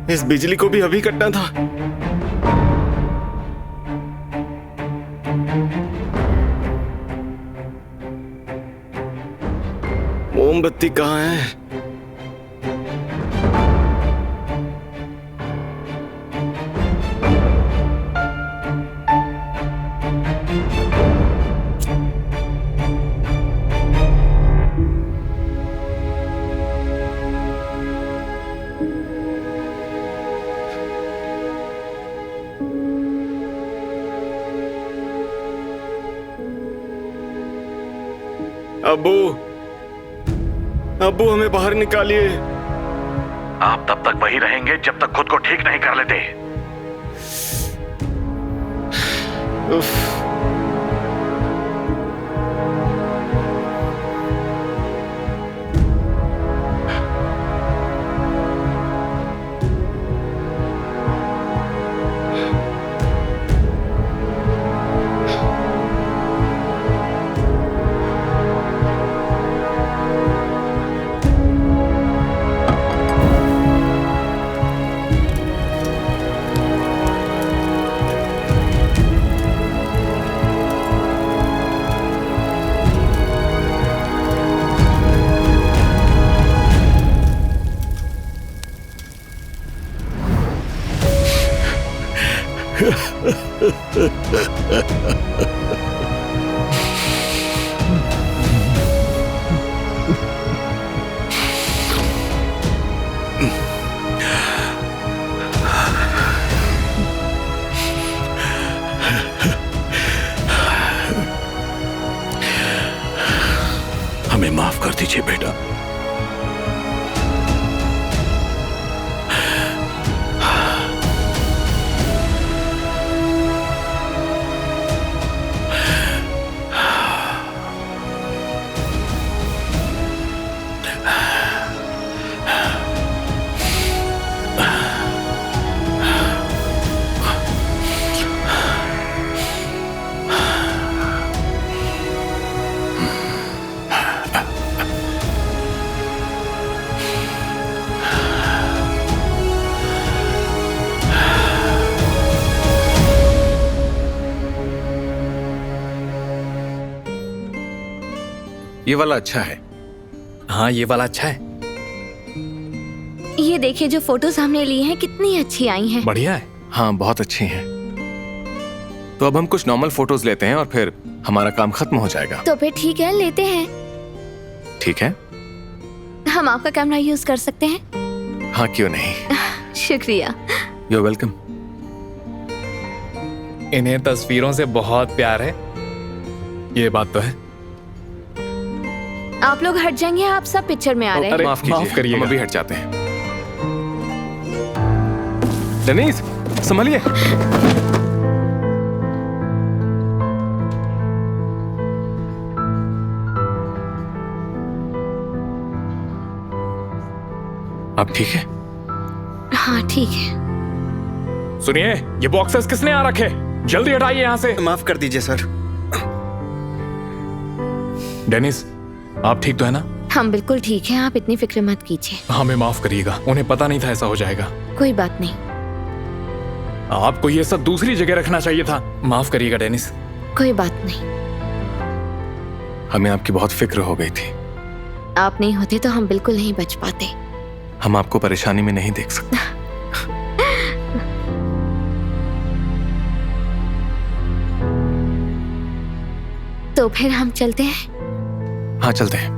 इस बिजली को भी अभी कटना था। मोमबत्ती कहाँ है? अब्बू, अब्बू हमें बाहर निकालिए। आप तब तक वही रहेंगे जब तक खुद को ठीक नहीं कर लेते। उफ। हमें माफ कर दीजिए बेटा। ये वाला अच्छा है। हाँ, ये वाला अच्छा है। ये देखिए, जो फोटोज हमने ली हैं कितनी अच्छी आई हैं। बढ़िया है। हाँ, बहुत अच्छी हैं। तो अब हम कुछ नॉर्मल फोटोज लेते हैं और फिर हमारा काम खत्म हो जाएगा। तो फिर ठीक है, लेते हैं। ठीक है। हम आपका कैमरा यूज कर सकते हैं? हाँ, क्यों नहीं। शुक्रिया। You welcome. इन्हें तस्वीरों से बहुत प्यार है। ये बात तो है। आप लोग हट जाएंगे, आप सब पिक्चर में आ रहे हैं। माफ करिए, हम अभी हट जाते हैं। डेनिस, संभलिए। आप ठीक है? हाँ ठीक है। सुनिए, ये बॉक्सेस किसने यहाँ रखे? जल्दी हटाइए यहाँ से। माफ कर दीजिए सर। डेनिस, आप ठीक तो है ना? हम बिल्कुल ठीक हैं, आप इतनी फिक्र मत कीजिए। हमें माफ करिएगा, उन्हें पता नहीं था ऐसा हो जाएगा। कोई बात नहीं। आपको ये सब दूसरी जगह रखना चाहिए था। माफ करिएगा डेनिस। कोई बात नहीं। हमें आपकी बहुत फिक्र हो गई थी। आप नहीं होते तो हम बिल्कुल नहीं बच पाते। हम आपको परेशानी में नहीं देख सकते। तो फिर हम चलते हैं? हाँ, चलते हैं।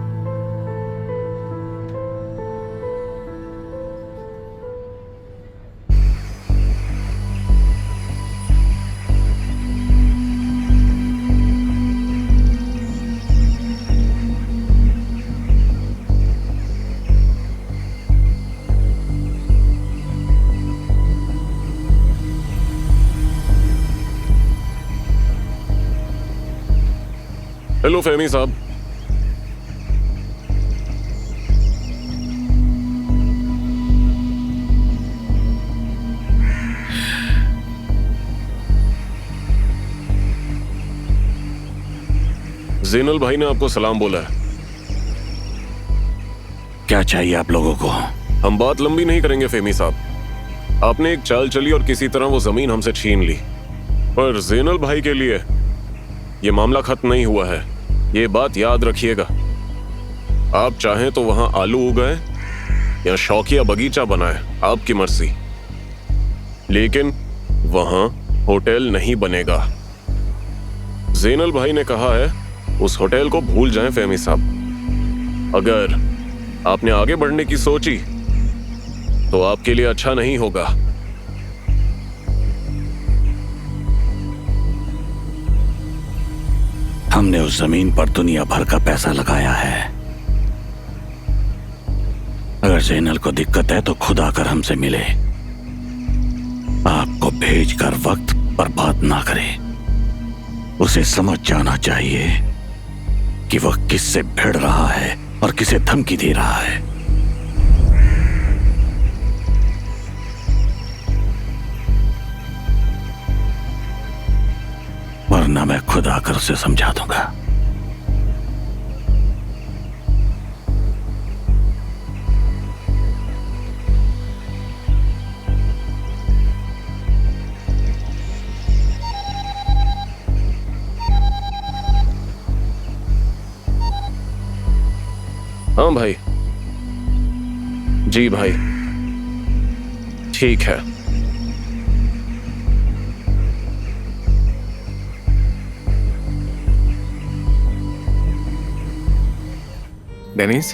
हेलो फहमी साहब। ज़ैनुल भाई ने आपको सलाम बोला है। क्या चाहिए आप लोगों को? हम बात लंबी नहीं करेंगे फहमी साहब। आपने एक चाल चली और किसी तरह वो जमीन हमसे छीन ली, पर जैनल भाई के लिए ये मामला खत्म नहीं हुआ है। ये बात याद रखिएगा। आप चाहें तो वहां आलू उगाएं या शौकिया बगीचा बनाएं, आपकी मर्जी, लेकिन वहां होटल नहीं बनेगा। जैनल भाई ने कहा है उस होटल को भूल जाएं फहमी साहब। अगर आपने आगे बढ़ने की सोची तो आपके लिए अच्छा नहीं होगा। हमने उस जमीन पर दुनिया भर का पैसा लगाया है। अगर जैनल को दिक्कत है तो खुद आकर हमसे मिले। आपको भेजकर वक्त बर्बाद ना करे। उसे समझ जाना चाहिए कि वह किससे भिड़ रहा है और किसे धमकी दे रहा है। वरना मैं खुद आकर उसे समझा दूंगा। हाँ भाई। जी भाई, ठीक है। डेनिस,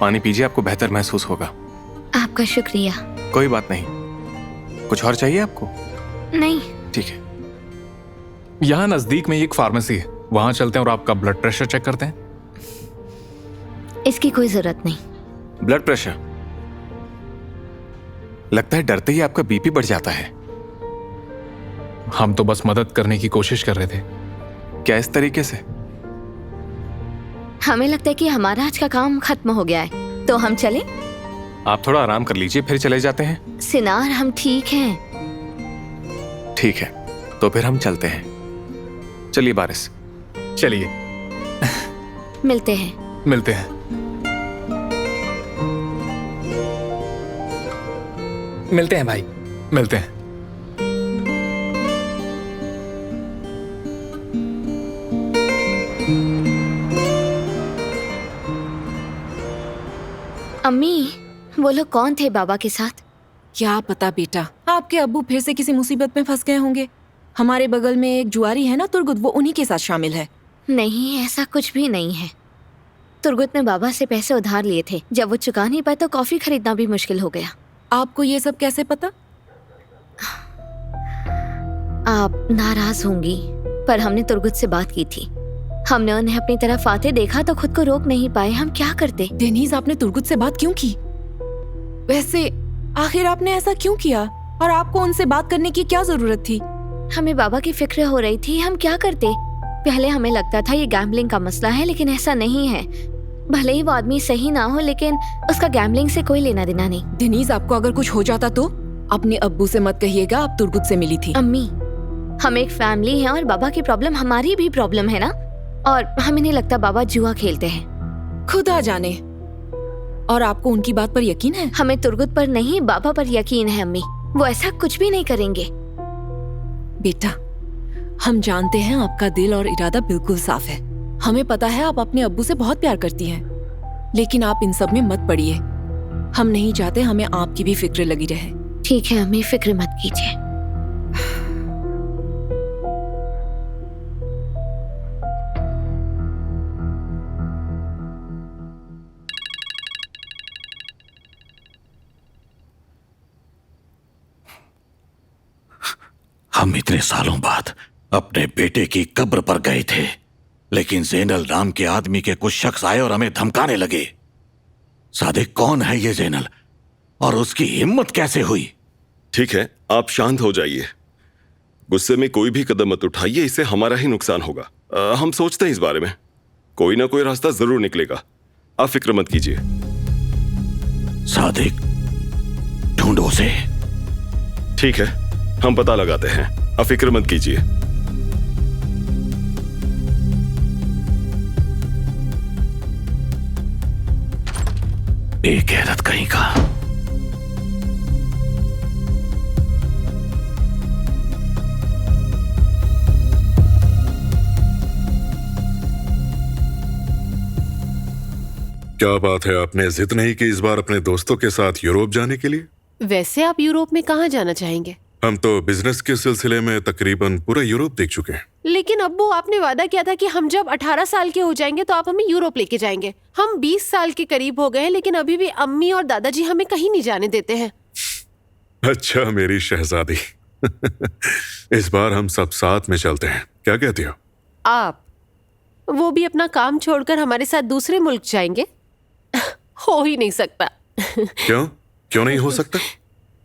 पानी पीजिए, आपको बेहतर महसूस होगा। आपका शुक्रिया। कोई बात नहीं। कुछ और चाहिए आपको? नहीं। ठीक है। यहाँ नजदीक में एक फार्मेसी है, वहां चलते हैं और आपका ब्लड प्रेशर चेक करते हैं। इसकी कोई जरूरत नहीं। Blood pressure? लगता है डरते ही आपका बीपी बढ़ जाता है। हम तो बस मदद करने की कोशिश कर रहे थे। क्या इस तरीके से? हमें लगता है कि हमारा आज का काम खत्म हो गया है, तो हम चलें? आप थोड़ा आराम कर लीजिए, फिर चले जाते हैं। सिनार, हम ठीक हैं। ठीक है, तो फिर हम चलते हैं। चलिए बारिश। चलिए मिलते हैं। मिलते हैं। मिलते हैं भाई, मिलते हैं। अम्मी, वो लोग कौन थे बाबा के साथ? क्या पता बेटा, आपके अब्बू फिर से किसी मुसीबत में फंस गए होंगे। हमारे बगल में एक जुआरी है ना तुर्गुत, वो उन्हीं के साथ शामिल है। नहीं, ऐसा कुछ भी नहीं है। तुर्गुत ने बाबा से पैसे उधार लिए थे, जब वो चुका नहीं पाए तो कॉफी खरीदना भी मुश्किल हो गया। आपको ये सब कैसे पता? आप नाराज होंगी, पर हमने तुर्गुत से बात की थी। हमने उन्हें अपनी तरफ आते देखा तो खुद को रोक नहीं पाए। हम क्या करते? डेनीज, आपने तुर्गुत से बात क्यों की? वैसे आखिर आपने ऐसा क्यों किया? और आपको उनसे बात करने की क्या जरूरत थी? हमें बाबा की फिक्र हो रही थी, हम क्या करते? पहले हमें लगता था ये गैम्बलिंग का मसला है, लेकिन ऐसा नहीं है। भले ही वो आदमी सही ना हो, लेकिन उसका गैम्बलिंग से कोई लेना देना नहीं। डेनीज, आपको अगर कुछ हो जाता तो? अपने अब्बू से मत कहिएगा आप तुर्गुत से मिली थी। अम्मी, हम एक फैमिली हैं और बाबा की प्रॉब्लम हमारी भी प्रॉब्लम है ना। और हमें नहीं लगता बाबा जुआ खेलते हैं। खुदा जाने। और आपको उनकी बात पर यकीन है? हमें तुर्गुत पर नहीं, बाबा पर यकीन है अम्मी। वो ऐसा कुछ भी नहीं करेंगे। बेटा, हम जानते हैं आपका दिल और इरादा बिल्कुल साफ है। हमें पता है आप अपने अब्बू से बहुत प्यार करती हैं, लेकिन आप इन सब में मत पड़िए। हम नहीं चाहते हमें आपकी भी फिक्र लगी रहे। ठीक है अम्मी, फिक्र मत कीजिए। हम इतने सालों बाद अपने बेटे की कब्र पर गए थे, लेकिन जैनल नाम के आदमी के कुछ शख्स आए और हमें धमकाने लगे। सादिक, कौन है ये जैनल और उसकी हिम्मत कैसे हुई? ठीक है, आप शांत हो जाइए। गुस्से में कोई भी कदम मत उठाइए, इससे हमारा ही नुकसान होगा। हम सोचते हैं इस बारे में, कोई ना कोई रास्ता जरूर निकलेगा। आप फिक्र मत कीजिए। सादिक, ढूंढो उसे। ठीक है, हम पता लगाते हैं, आप फिक्र मत कीजिए। बेगैरत कहीं का। क्या बात है, आपने जिद नहीं की इस बार अपने दोस्तों के साथ यूरोप जाने के लिए? वैसे आप यूरोप में कहाँ जाना चाहेंगे? हम तो बिजनेस के सिलसिले में तकरीबन पूरा यूरोप देख चुके हैं। लेकिन अब्बू, आपने वादा किया था कि हम जब 18 साल के हो जाएंगे तो आप हमें यूरोप लेके जाएंगे। हम 20 साल के करीब हो गए हैं, लेकिन अभी भी अम्मी और दादाजी हमें कहीं नहीं जाने देते हैं। अच्छा मेरी शहजादी इस बार हम सब साथ में चलते हैं, क्या कहती हो? आप वो भी अपना काम छोड़कर हमारे साथ दूसरे मुल्क जाएंगे? हो ही नहीं सकता। क्यों नहीं हो सकता?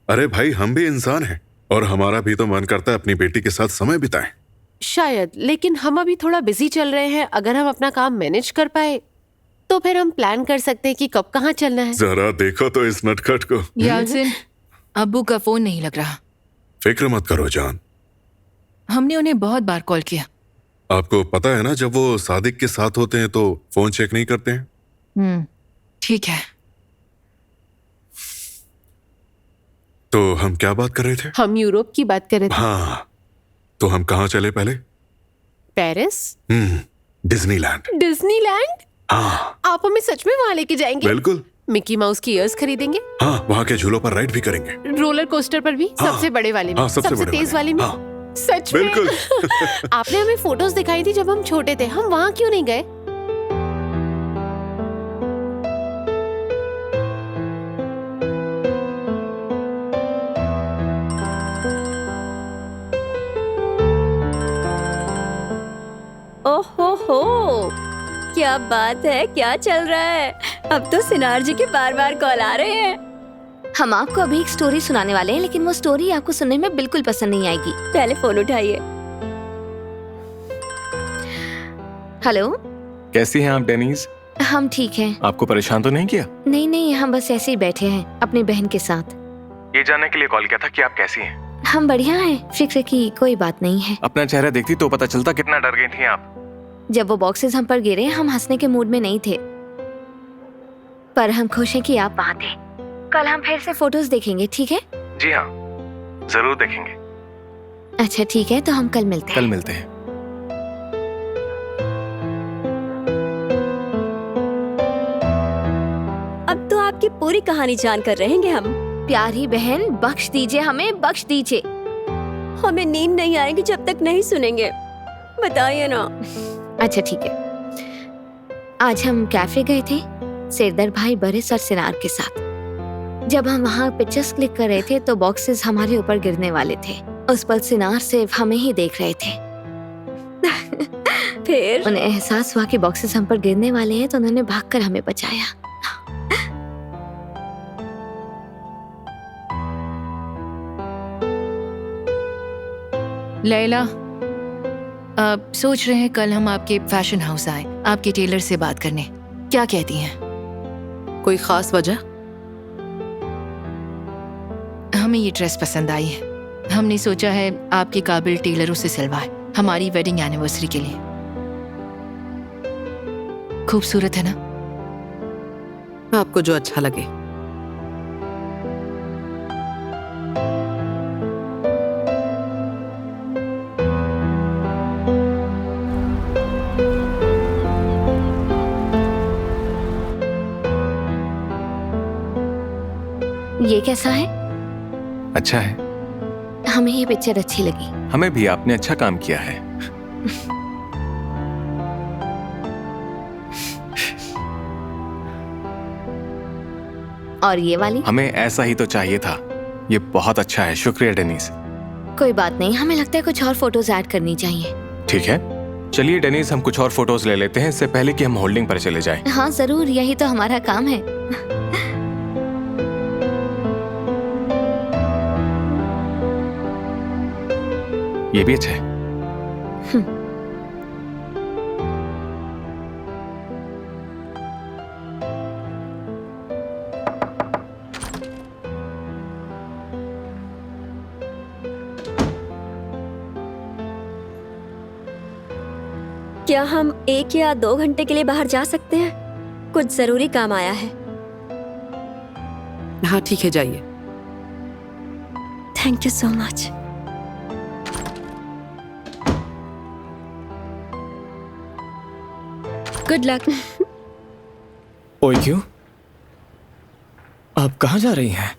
अरे भाई, हम भी इंसान हैं और हमारा भी तो मन करता है अपनी बेटी के साथ समय बिताएं। शायद, लेकिन हम अभी थोड़ा बिजी चल रहे हैं। अगर हम अपना काम मैनेज कर पाए तो फिर हम प्लान कर सकते हैं कि कब कहाँ चलना है। जरा देखो तो इस नटखट को। यासिन, अब्बू का फोन नहीं लग रहा। फिक्र मत करो जान, हमने उन्हें बहुत बार कॉल किया। आपको पता है ना, जब वो सादिक के साथ होते हैं तो फोन चेक नहीं करते हैं। ठीक है। तो हम क्या बात कर रहे थे? हम यूरोप की बात कर रहे थे। हाँ, तो हम कहाँ चले पहले? पेरिस? डिज्नीलैंड। डिज्नीलैंड? हाँ। आप हमें सच में वहाँ लेके जाएंगे? बिल्कुल। मिकी माउस की ईयर्स खरीदेंगे? हाँ, वहाँ के झूलों पर राइड भी करेंगे। रोलर कोस्टर पर भी? हाँ, सबसे बड़े वाले में? हाँ, सबसे बड़े तेज वाले में? हाँ, सच में? बिल्कुल। आपने हमें फोटोज दिखाई थी जब हम छोटे थे, हम वहाँ क्यों नहीं गए? ओहो हो, क्या बात है, क्या चल रहा है? अब तो सिनार जी के बार बार कॉल आ रहे हैं। हम आपको अभी एक स्टोरी सुनाने वाले हैं, लेकिन वो स्टोरी आपको सुनने में बिल्कुल पसंद नहीं आएगी। पहले फोन उठाइए। हेलो, कैसी हैं आप डेनीज? हम ठीक हैं। आपको परेशान तो नहीं किया? नहीं नहीं, हम बस ऐसे ही बैठे हैं अपनी बहन के साथ। ये जानने के लिए कॉल किया था कि आप कैसी हैं। हम बढ़िया हैं, फिक्र की कोई बात नहीं है। अपना चेहरा देखती तो पता चलता कितना डर गई थी आप। जब वो बॉक्सेस हम पर गिरे, हम हंसने के मूड में नहीं थे, पर हम खुश हैं कि आप वहाँ थे। कल हम फिर से फोटोज देखेंगे, ठीक है? जी हाँ, जरूर देखेंगे। अच्छा ठीक है, तो हम कल मिलते हैं। कल मिलते हैं। अब तो आपकी पूरी कहानी जानकर रहेंगे हम। प्यारी बहन, बख्श दीजिए हमें, बख्श दीजिए। हमें नींद नहीं आएगी जब तक नहीं सुनेंगे, बताइए ना। अच्छा ठीक है। आज हम कैफे गए थे सिरदर भाई बरिस और सिनार के साथ। जब हम वहाँ पिक्चर्स क्लिक कर रहे थे तो बॉक्सेस हमारे ऊपर गिरने वाले थे। उस पल सिनार सिर्फ हमें ही देख रहे थे। फिर उन्हें एहसास हुआ कि बॉक्सेस हम पर गिरने वाले हैं, तो उन्होंने भागकर हमें बचाया। लैला, अब सोच रहे हैं कल हम आपके फैशन हाउस आए, आपके टेलर से बात करने। क्या कहती हैं? कोई खास वजह? हमें ये ड्रेस पसंद आई है। हमने सोचा है आपके काबिल टेलरों से सिलवाए हमारी वेडिंग एनिवर्सरी के लिए। खूबसूरत है ना? आपको जो अच्छा लगे। ये कैसा है? अच्छा है। हमें ये पिक्चर अच्छी लगी। हमें भी, आपने अच्छा काम किया है। और ये वाली? हमें ऐसा ही तो चाहिए था। ये बहुत अच्छा है, शुक्रिया डेनीज। कोई बात नहीं, हमें लगता है कुछ और फोटोज ऐड करनी चाहिए। ठीक है, चलिए डेनीज, हम कुछ और फोटोज ले लेते हैं इससे पहले कि हम होल्डिंग पर चले जाएं। हाँ जरूर, यही तो हमारा काम है। ये भी अच्छा है। क्या हम 1 या 2 घंटे के लिए बाहर जा सकते हैं? कुछ जरूरी काम आया है। हाँ ठीक है, जाइए। Thank you so much. Good luck. ओए क्यों? आप कहाँ जा रही हैं?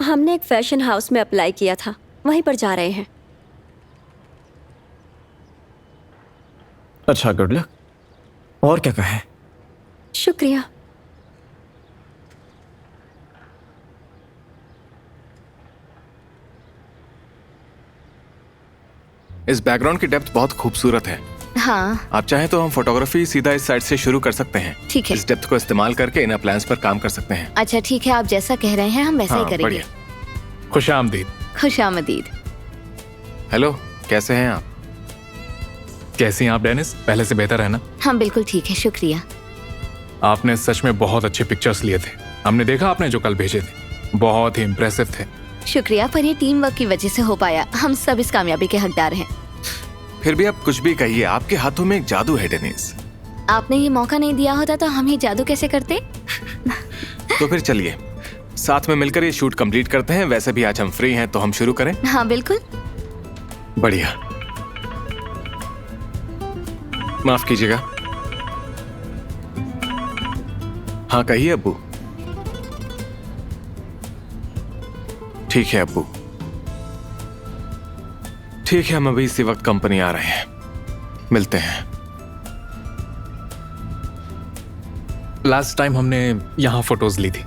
हमने एक फैशन हाउस में अप्लाई किया था, वहीं पर जा रहे हैं। अच्छा, गुड लक। और क्या कहें? शुक्रिया। इस बैकग्राउंड की डेप्थ बहुत खूबसूरत है। हाँ आप चाहें तो हम फोटोग्राफी सीधा इस साइड से शुरू कर सकते हैं। ठीक है। इस डेप्थ को इस्तेमाल करके इन प्लान्स पर काम कर सकते हैं। अच्छा ठीक है, आप जैसा कह रहे हैं हम वैसा ही करेंगे। बढ़िया। खुशामदीद। खुशामदीद। हेलो, कैसे हैं आप? कैसी हैं आप डेनिस? पहले से बेहतर है ना? हम बिल्कुल ठीक है, शुक्रिया। आपने सच में बहुत अच्छे पिक्चर्स लिए थे। हमने देखा आपने जो कल भेजे थे, बहुत ही इम्प्रेसिव थे। शुक्रिया, पर ये टीम वर्क की वजह से हो पाया। हम सब इस कामयाबी के हकदार हैं। फिर भी आप कुछ भी कहिए, आपके हाथों में एक जादू है डेनिस। आपने ये मौका नहीं दिया होता तो हम ये जादू कैसे करते? तो फिर चलिए साथ में मिलकर ये शूट कंप्लीट करते हैं। वैसे भी आज हम फ्री हैं, तो हम शुरू करें। हाँ बिल्कुल। बढ़िया। माफ कीजिएगा। हाँ कहिए अब्बू। ठीक है अब्बू, ठीक है, हम अभी इसी वक्त कंपनी आ रहे हैं, मिलते हैं। लास्ट टाइम हमने यहाँ फोटोज ली थी।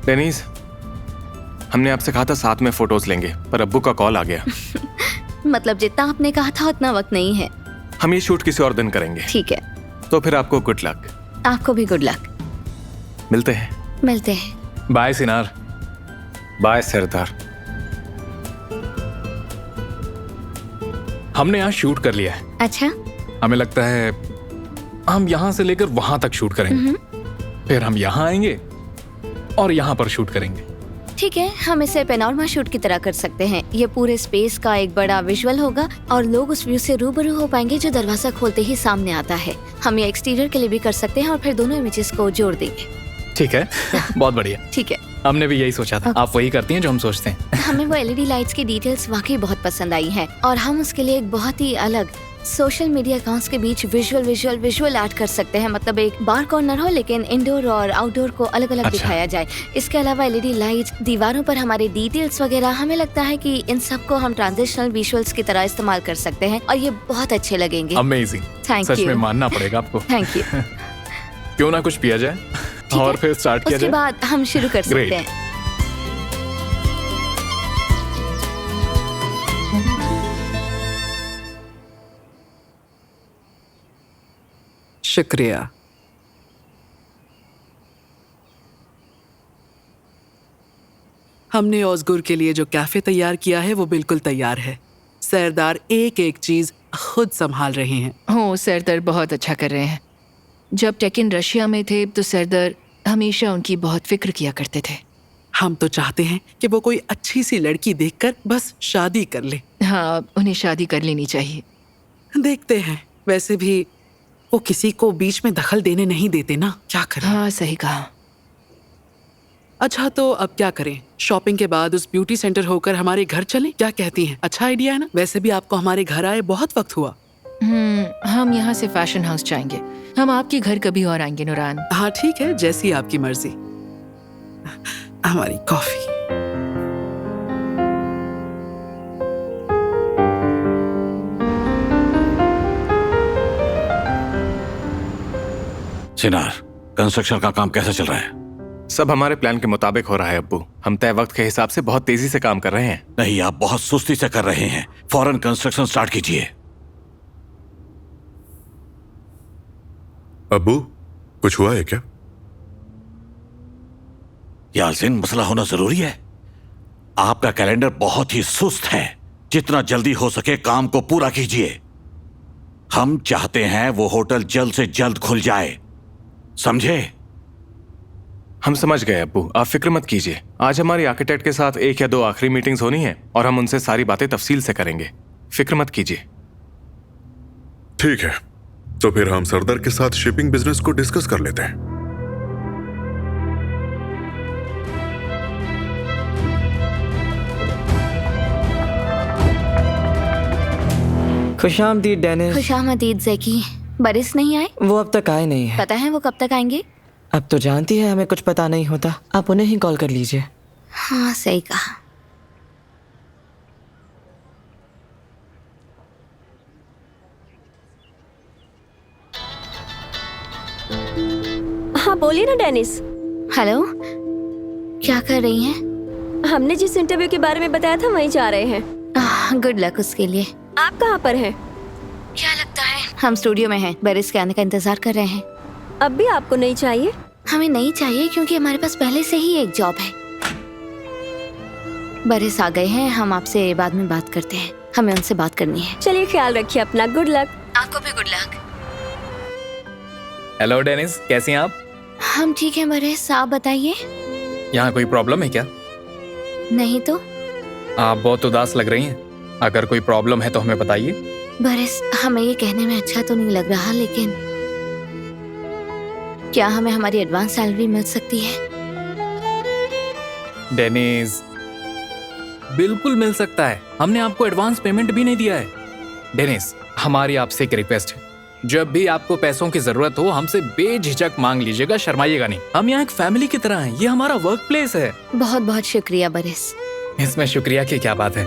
डेनिस, हमने आपसे कहा था साथ में फोटोज लेंगे, पर अब्बू का कॉल आ गया। मतलब जितना आपने कहा था उतना वक्त नहीं है। हम ये शूट किसी और दिन करेंगे। ठीक है। तो फिर आपको गुड लक। आपको भी गुड लक। मिलते हैं। मिलते हैं। बाय सिनार। बाय सरदार। हमने यहाँ शूट कर लिया है। अच्छा। हमें लगता है हम यहाँ से लेकर वहां तक शूट करेंगे, फिर हम यहाँ आएंगे और यहाँ पर शूट करेंगे। ठीक है, हम इसे पेनोरमा शूट की तरह कर सकते हैं। ये पूरे स्पेस का एक बड़ा विजुअल होगा और लोग उस व्यू से रूबरू हो पाएंगे जो दरवाजा खोलते ही सामने आता है। हम ये एक्सटीरियर के लिए भी कर सकते हैं और फिर दोनों इमेजेस को जोड़ देंगे। ठीक है। बहुत बढ़िया। ठीक है, हमने भी यही सोचा था। आप वही करती हैं जो हम सोचते हैं। हमें वो एलईडी लाइट्स की डिटेल्स वाकई बहुत पसंद आई हैं और हम उसके लिए एक बहुत ही अलग सोशल मीडिया अकाउंट्स के बीच विजुअल ऐड कर सकते हैं। मतलब एक बार कॉर्नर हो लेकिन इंडोर और आउटडोर को अलग अलग दिखाया जाए। इसके अलावा एलईडी लाइट्स, दीवारों पर हमारे डिटेल्स वगैरह, हमें लगता है कि इन सब को हम ट्रांजिशनल विजुअल्स की तरह इस्तेमाल कर सकते हैं और ये बहुत अच्छे लगेंगे। अमेजिंग। Thank such you. में मानना पड़ेगा आपको। Thank you. क्यों ना कुछ पिया जाए और फिर स्टार्ट किया उसके जाए। बाद हम शुरू कर सकते Great. हैं। शुक्रिया। हमने ऑस्गुर के लिए जो कैफे तैयार किया है वो बिल्कुल तैयार है। सरदार एक एक चीज खुद संभाल रहे हैं। हो, सरदार बहुत अच्छा कर रहे हैं। जब टेकिन रशिया में थे तो सरदार हमेशा उनकी बहुत फिक्र किया करते थे। हम तो चाहते हैं कि वो कोई अच्छी सी लड़की देखकर बस शादी कर ले। हाँ, उन्हें शादी कर लेनी चाहिए। देखते हैं। वैसे भी वो किसी को बीच में दखल देने नहीं देते ना, क्या करें? हाँ, सही कहा। अच्छा, तो अब क्या करें? शॉपिंग के बाद उस ब्यूटी सेंटर होकर हमारे घर चलें? क्या कहती हैं? अच्छा आइडिया है ना? वैसे भी आपको हमारे घर आए बहुत वक्त हुआ। हम यहाँ से फैशन हाउस जाएंगे। हम आपके घर कभी और आएंगे नूरान। हाँ ठीक है, जैसी आपकी मर्जी। हमारी कॉफी। सिनार, कंस्ट्रक्शन का काम कैसा चल रहा है? सब हमारे प्लान के मुताबिक हो रहा है अब्बू। हम तय वक्त के हिसाब से बहुत तेजी से काम कर रहे हैं। नहीं, आप बहुत सुस्ती से कर रहे हैं। फौरन कंस्ट्रक्शन स्टार्ट कीजिए। अब्बू, कुछ हुआ है क्या? यालसिन, मसला होना जरूरी है। आपका कैलेंडर बहुत ही सुस्त है। जितना जल्दी हो सके काम को पूरा कीजिए। हम चाहते हैं वो होटल जल्द से जल्द खुल जाए, समझे? हम समझ गए अब्बू, आप फिक्र मत कीजिए। आज हमारी आर्किटेक्ट के साथ 1 या 2 आखिरी मीटिंग्स होनी है और हम उनसे सारी बातें तफसील से करेंगे। फिक्र मत कीजिए। ठीक है, तो फिर हम सरदार के साथ शिपिंग बिजनेस को डिस्कस कर लेते हैं। खुशामदीद डेनिस। खुशामदीद ज़की। बरिस नहीं आए? वो अब तक आए नहीं है। पता है वो कब तक आएंगे? अब तो जानती है हमें कुछ पता नहीं होता, आप उन्हें ही कॉल कर लीजिए। हाँ सही कहा। हाँ बोलिए ना डेनिस। हेलो, क्या कर रही हैं? हमने जिस इंटरव्यू के बारे में बताया था वहीं जा रहे हैं। गुड लक उसके लिए। आप कहाँ पर हैं? क्या लगता है? हम स्टूडियो में हैं, बरिस के आने का इंतजार कर रहे हैं। अब भी आपको नहीं चाहिए? हमें नहीं चाहिए क्योंकि हमारे पास पहले से ही एक जॉब है। बरिस आ गए हैं, हम आपसे बाद में बात करते हैं, हमें उनसे बात करनी है। चलिए ख्याल रखिए अपना। Good luck. आपको भी गुड लक। हेलो डेनिस, कैसी हैं आप? हम ठीक हैं बरिस, आप बताइए। यहाँ कोई प्रॉब्लम है क्या? नहीं तो। आप बहुत उदास लग रही हैं। अगर कोई प्रॉब्लम है तो हमें बताइए। बरिस, हमें ये कहने में अच्छा तो नहीं लग रहा, लेकिन क्या हमें हमारी एडवांस सैलरी मिल सकती है? डेनिस, बिल्कुल मिल सकता है। हमने आपको एडवांस पेमेंट भी नहीं दिया है। डेनिस, हमारी आपसे एक रिक्वेस्ट है, जब भी आपको पैसों की जरूरत हो हमसे बेझिझक मांग लीजिएगा, शर्माइएगा नहीं। हम यहाँ एक फैमिली की तरह हैं, ये हमारा वर्क प्लेस है। बहुत बहुत शुक्रिया बरिस। इसमें शुक्रिया की क्या बात है।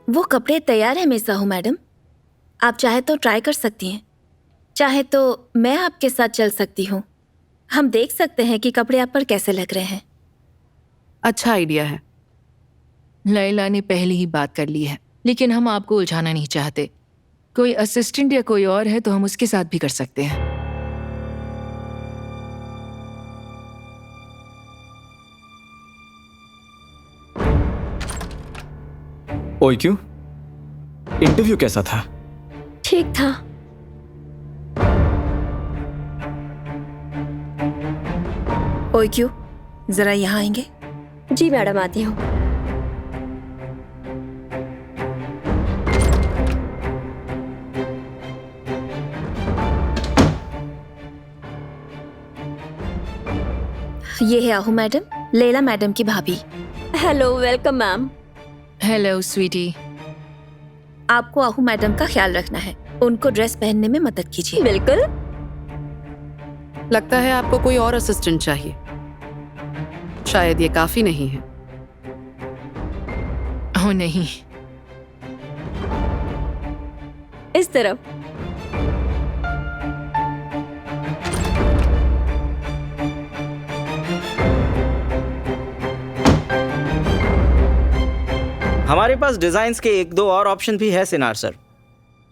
वो कपड़े तैयार है मिस साहू मैडम, आप चाहे तो ट्राई कर सकती हैं, चाहे तो मैं आपके साथ चल सकती हूँ। हम देख सकते हैं कि कपड़े आप पर कैसे लग रहे हैं। अच्छा आइडिया है। लैला ने पहले ही बात कर ली है, लेकिन हम आपको उलझाना नहीं चाहते। कोई असिस्टेंट या कोई और है तो हम उसके साथ भी कर सकते हैं। ओए क्यों? इंटरव्यू कैसा था? ठीक था। ओए क्यों, जरा यहाँ आएंगे? जी मैडम, आती हूँ। ये है आहू मैडम, लैला मैडम की भाभी। Hello, welcome ma'am. Hello sweetie. आपको आहू मैडम का ख्याल रखना है, उनको ड्रेस पहनने में मदद कीजिए। बिल्कुल। लगता है आपको कोई और असिस्टेंट चाहिए, शायद ये काफी नहीं है। ओह नहीं, इस तरफ। हमारे पास डिजाइन्स के एक दो और ऑप्शन भी है सिनार सर।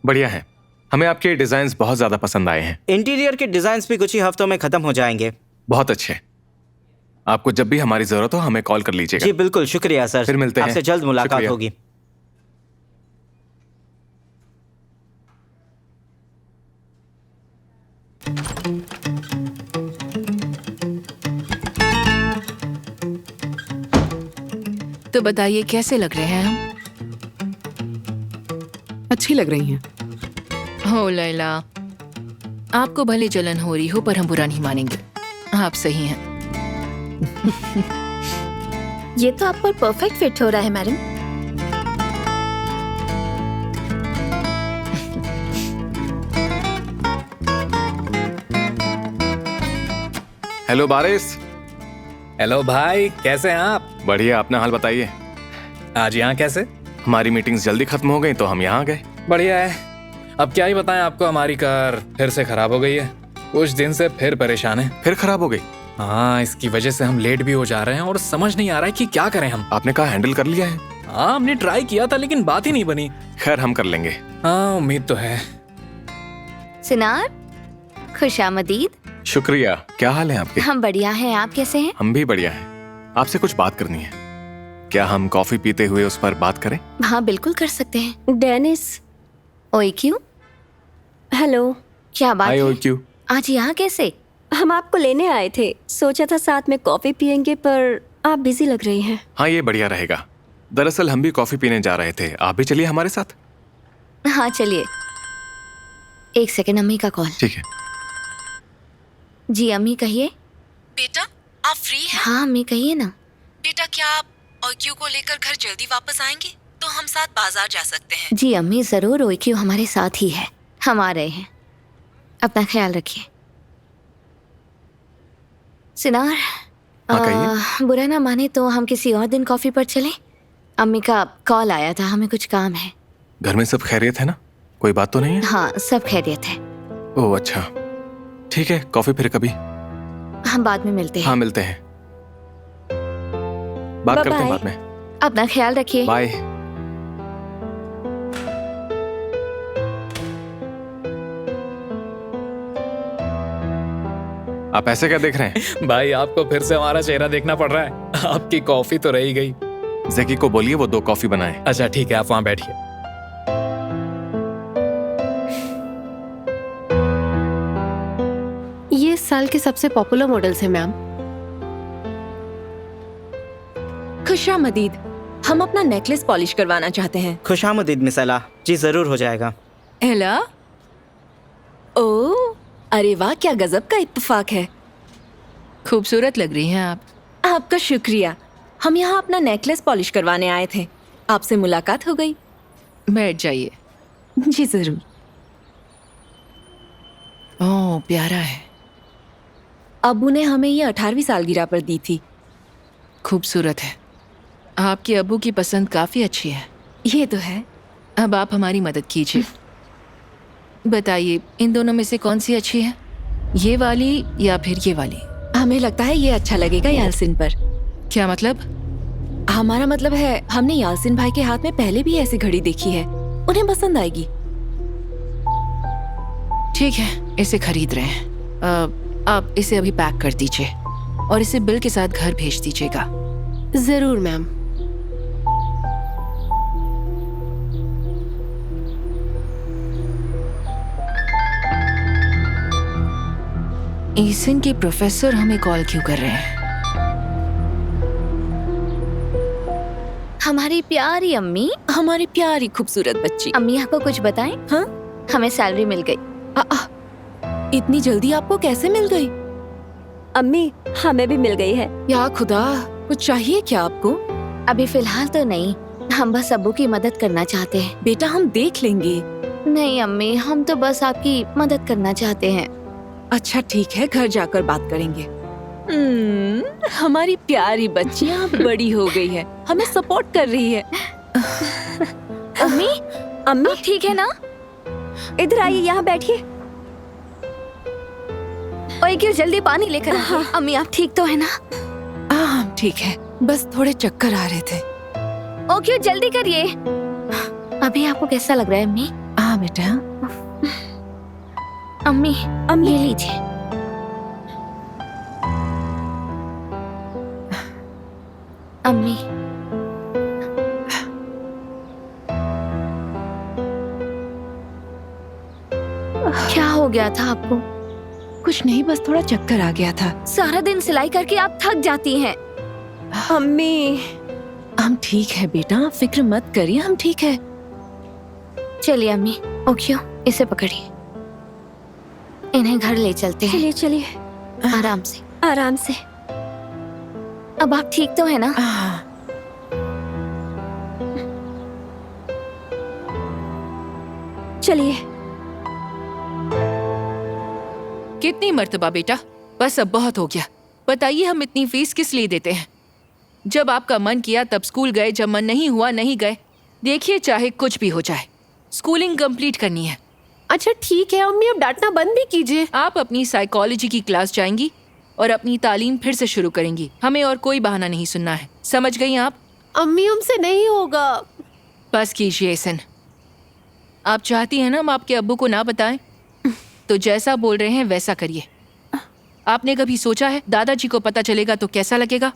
बढ़िया है, हमें आपके डिजाइन्स बहुत ज्यादा पसंद आए हैं। इंटीरियर के डिजाइन्स भी कुछ ही हफ्तों में खत्म हो जाएंगे। बहुत अच्छे। आपको जब भी हमारी जरूरत हो हमें कॉल कर लीजिएगा। जी बिल्कुल, शुक्रिया सर। फिर मिलते हैं। आपसे जल्द मुलाकात शुक्रिया। होगी। तो बताइए कैसे लग रहे हैं हम? अच्छी लग रही हैं। हो लैला, आपको भले जलन हो रही हो पर हम बुरा नहीं मानेंगे, आप सही हैं। ये तो आप पर परफेक्ट फिट हो रहा है मैडम। हेलो बारिस। हेलो भाई, कैसे हैं आप? बढ़िया, अपना हाल बताइए। आज यहाँ कैसे? हमारी मीटिंग्स जल्दी खत्म हो गई तो हम यहाँ गए। बढ़िया है। अब क्या ही बताएं आपको, हमारी कार फिर से खराब हो गई है। कुछ दिन से फिर परेशान है। फिर खराब हो गई? हाँ, इसकी वजह से हम लेट भी हो जा रहे हैं और समझ नहीं आ रहा है कि क्या करें हम। आपने कहा हैंडल कर लिया है? हाँ, हमने ट्राई किया था लेकिन बात ही नहीं बनी। खैर हम कर लेंगे। हाँ, उम्मीद तो है। सिनार, खुशामदीद। शुक्रिया। क्या हाल है आपके? हम बढ़िया हैं, आप कैसे हैं? हम भी बढ़िया हैं। आपसे कुछ बात करनी है। क्या हम कॉफी पीते हुए उस पर बात करें? हाँ बिल्कुल कर सकते हैं। डेनिस। ओए क्यों? हेलो। क्या बात हाय, ओए है? क्यों? आज यहाँ कैसे? हम आपको लेने आए थे, सोचा था साथ में कॉफी पियेंगे, पर आप बिजी लग रही हैं। हाँ, ये बढ़िया रहेगा। दरअसल हम भी कॉफी पीने जा रहे थे, आप भी चलिए हमारे साथ। हाँ चलिए। एक सेकंड, अम्मी का कॉल। ठीक है। जी अम्मी कहिए। बेटा, आप फ्री हैं? हाँ अम्मी कहिए ना। बेटा, क्या आप ओक्यू को लेकर घर जल्दी वापस आएंगे तो हम साथ बाजार जा सकते हैं। जी अम्मी जरूर, ओक्यू हमारे साथ ही है, हम आ रहे हैं। अपना ख्याल रखिए। सिनार, बुरा ना माने तो हम किसी और दिन कॉफी पर चलें? अम्मी का कॉल आया था, हमें कुछ काम है। घर में सब खैरियत है ना? कोई बात तो नहीं है? हाँ सब खैरियत है। ओह अच्छा, ठीक है, कॉफी फिर कभी। हम बाद में मिलते हैं। हाँ मिलते हैं, बात करते हैं बाद में। अपना ख्याल रखिए। बाय। आप ऐसे क्या देख रहे हैं? भाई आपको फिर से हमारा चेहरा देखना पड़ रहा है। आपकी कॉफी तो रही गई। जैकी को बोलिए वो 2 कॉफी बनाए। अच्छा ठीक है, आप वहां बैठिए। ये इस साल के सबसे पॉपुलर मॉडल्स हैं मैम। खुशामदीद, हम अपना नेकलेस पॉलिश करवाना चाहते हैं। खुशामदीद मिस एला, जी जरूर हो जाएगा। एला? ओह अरे वाह, क्या गजब का इत्तेफाक है। खूबसूरत लग रही हैं आप। आपका शुक्रिया। हम यहाँ अपना नेकलेस पॉलिश करवाने आए थे, आपसे मुलाकात हो गई। बैठ जाइए। जी जरूर। ओह प्यारा है। अब्बू ने हमें ये 18वीं सालगिरह पर दी थी। खूबसूरत है। आपके अब्बू की पसंद काफी अच्छी है। ये तो है। अब आप हमारी मदद कीजिए। बताइए इन दोनों में से कौन सी अच्छी है, ये वाली या फिर ये वाली? हमें लगता है ये अच्छा लगेगा यालसिन पर। क्या मतलब? हमारा मतलब है हमने यालसिन भाई के हाथ में पहले भी ऐसी घड़ी देखी है, उन्हें पसंद आएगी। ठीक है, इसे खरीद रहे हैं। आप इसे अभी पैक कर दीजिए और इसे बिल के साथ घर भेज दीजिएगा। जरूर मैम। ईसन के प्रोफेसर हमें कॉल क्यों कर रहे हैं? हमारी प्यारी अम्मी, हमारी प्यारी खूबसूरत बच्ची। अम्मी आपको कुछ बताएं? हाँ, हमें सैलरी मिल गई। इतनी जल्दी आपको कैसे मिल गई? अम्मी हमें भी मिल गई है। या खुदा, कुछ चाहिए क्या आपको? अभी फिलहाल तो नहीं, हम बस अब्बू की मदद करना चाहते हैं। बेटा हम देख लेंगे। नहीं अम्मी, हम तो बस आपकी मदद करना चाहते हैं। अच्छा ठीक है, घर जाकर बात करेंगे। हमारी प्यारी बच्चियाँ बड़ी हो गई है, हमें सपोर्ट कर रही है। अम्मी, अम्मी ठीक है ना? इधर आइए, यहाँ बैठिए। ओए क्यों, जल्दी पानी लेकर आइए। अम्मी आप ठीक तो है ना? हाँ ठीक है, बस थोड़े चक्कर आ रहे थे। ओ क्यों, जल्दी करिए। अभी आपको कैसा लग रहा है अम्मी? हाँ बेटा। अम्मी, ये लीजिए। अम्मी, क्या हो गया था आपको? कुछ नहीं, बस थोड़ा चक्कर आ गया था। सारा दिन सिलाई करके आप थक जाती हैं। अम्मी हम ठीक है बेटा, आप फिक्र मत करिए, हम ठीक है। चलिए अम्मी, ओक्यो इसे पकड़िए, इन्हें घर ले चलते हैं। चलिए चलिए, आराम से आराम से। अब आप ठीक तो है ना? चलिए। कितनी मर्तबा बेटा, बस अब बहुत हो गया। बताइए हम इतनी फीस किस लिए देते हैं? जब आपका मन किया तब स्कूल गए, जब मन नहीं हुआ नहीं गए। देखिए चाहे कुछ भी हो जाए, स्कूलिंग कंप्लीट करनी है। अच्छा ठीक है अम्मी, अब डांटना बंद भी कीजिए। आप अपनी साइकोलॉजी की क्लास जाएंगी और अपनी तालीम फिर से शुरू करेंगी। हमें और कोई बहाना नहीं सुनना है, समझ गई आप? अम्मी हमसे नहीं होगा। बस कीजिए ईसन। आप चाहती हैं ना हम आपके अब्बू को ना बताएं? तो जैसा बोल रहे हैं वैसा करिए। आपने कभी सोचा है दादाजी को पता चलेगा तो कैसा लगेगा?